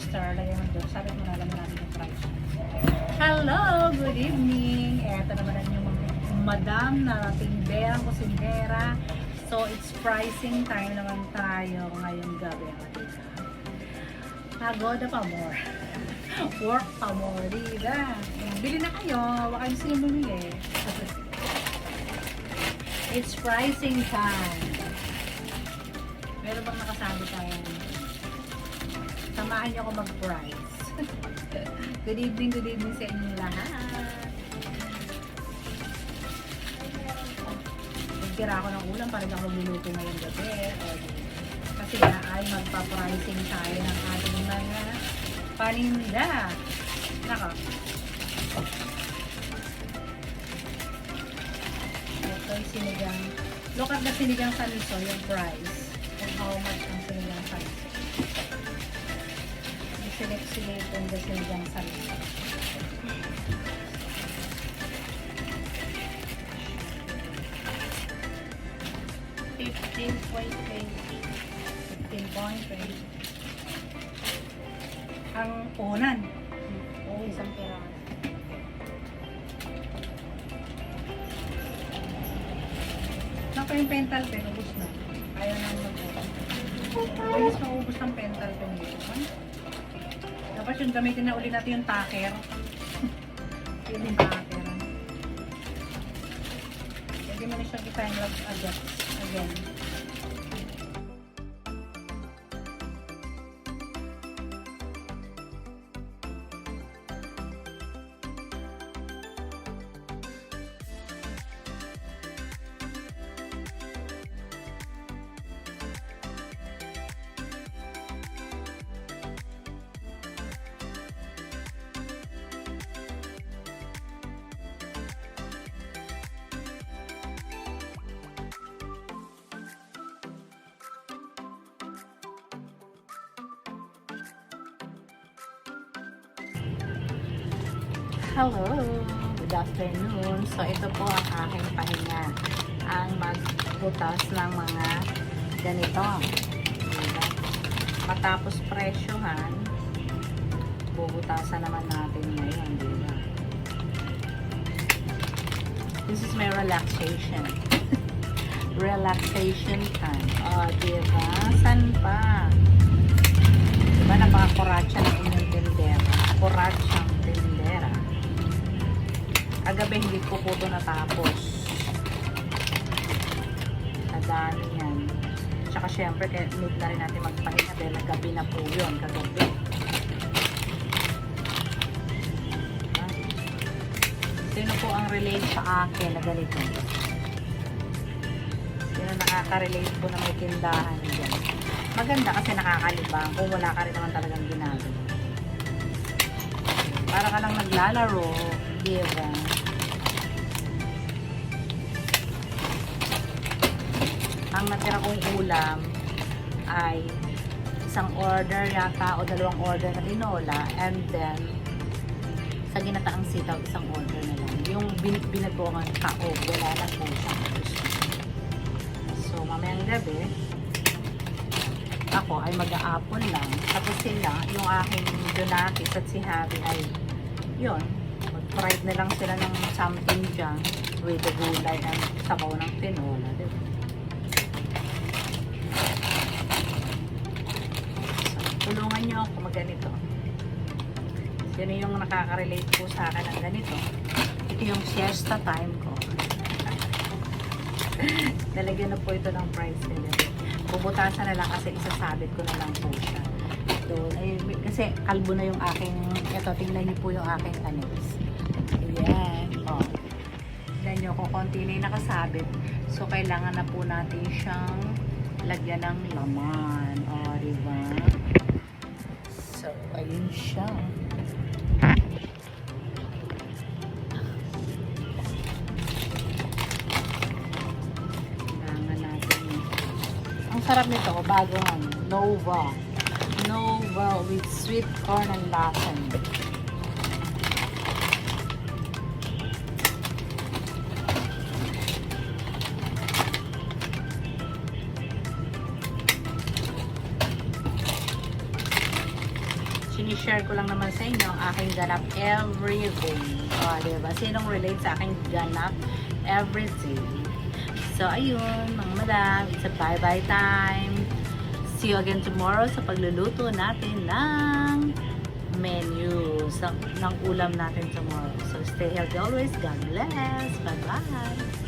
oyster, lagay mo doon. Sabi mo na lang natin yung price. Hello! Good evening! Eto naman ang yung mga madam na tindera, kusindera. So, it's pricing time naman tayo ngayong gabi. Pagoda pa more. Work pa more. Diba? Bili na kayo. Huwag kayong sino bumili. It's pricing time. Meron bang nakasabi tayo? Samahan niyo ako mag-price. Good evening sa inyo lahat. Nagtira ako ng ulam para ako magluluto ngayong gabi. Kasi nga ay magpa-pricing tayo ng ating mga paninda. Naka. Ito yung sinigang. Look at the sinigang saliso, yung price. Kung how much ang sinigang saliso. Select kung the sinigang saliso. $15.20. Ang punan. Oo, isang piraso. Naka yung pental pen, ubus na. Ayaw na mag-ubus. Bilis maubos ng pental pen dito. Tapos yung gamitin na uli natin yung tacker. Yun yung tacker. Pwede mo na siyang i-time lapse again. Hello! Good afternoon. So, ito po ang aking pahinga. Ang magbutas ng mga ganito. Diba? Matapos presyohan, bubutasan naman natin ngayon. Diba? This is my relaxation. Relaxation time. O, diba? San pa? Diba? Napaka-kuratsa ng inyong tindera. Kuratsa ng tindera. Kagabi hindi ko po ito natapos. Nadami yan. Tsaka syempre, need na rin natin magpahinga dahil gabi na po yun. Kagabi. Sino po ang relate sa akin na ganito? Sino nakaka-relate po na may tindahan dyan? Maganda kasi nakakalibang kung wala ka rin naman talagang ginagawa. Para ka lang naglalaro, diba? Ang natira kong ulam ay isang order yata o dalawang order na tinola, and then sa ginataang sitaw isang order na lang. Yung binagoongan kaog, wala na po siya. So mamayang gabi ako ay mag-aapon lang. Tapos sila, yung aking Donatis at si Javi ay yun, mag-fried na lang sila ng something dyan with the gulay and sabaw ng tinola, diba? So, tulungan nyo ako mag-ganito. Yun yung nakaka-relate po sa akin ng ganito. Ito yung siesta time ko. Nalagyan na po ito ng price nila. Bubutasan na lang kasi isasabit ko na lang po siya. Doon. Ay, kasi kalbo na yung aking, ito, tingnan niyo po yung aking anis. Ayan. O. Tingnan niyo kung konti na yung nakasabit. So, kailangan na po natin siyang lagyan ng laman. O, diba? So, ayun siya. Ang sarap nito, bagong ano, Nova. Nova with sweet corn and lasan. share ko lang naman sa inyo ang aking ganap every day. O, diba? Sinong relate sa aking ganap every day? So, ayun, mga madam, it's a bye-bye time. See you again tomorrow sa pagluluto natin ng menu ng ulam natin tomorrow. So, stay healthy always. God bless. Bye-bye.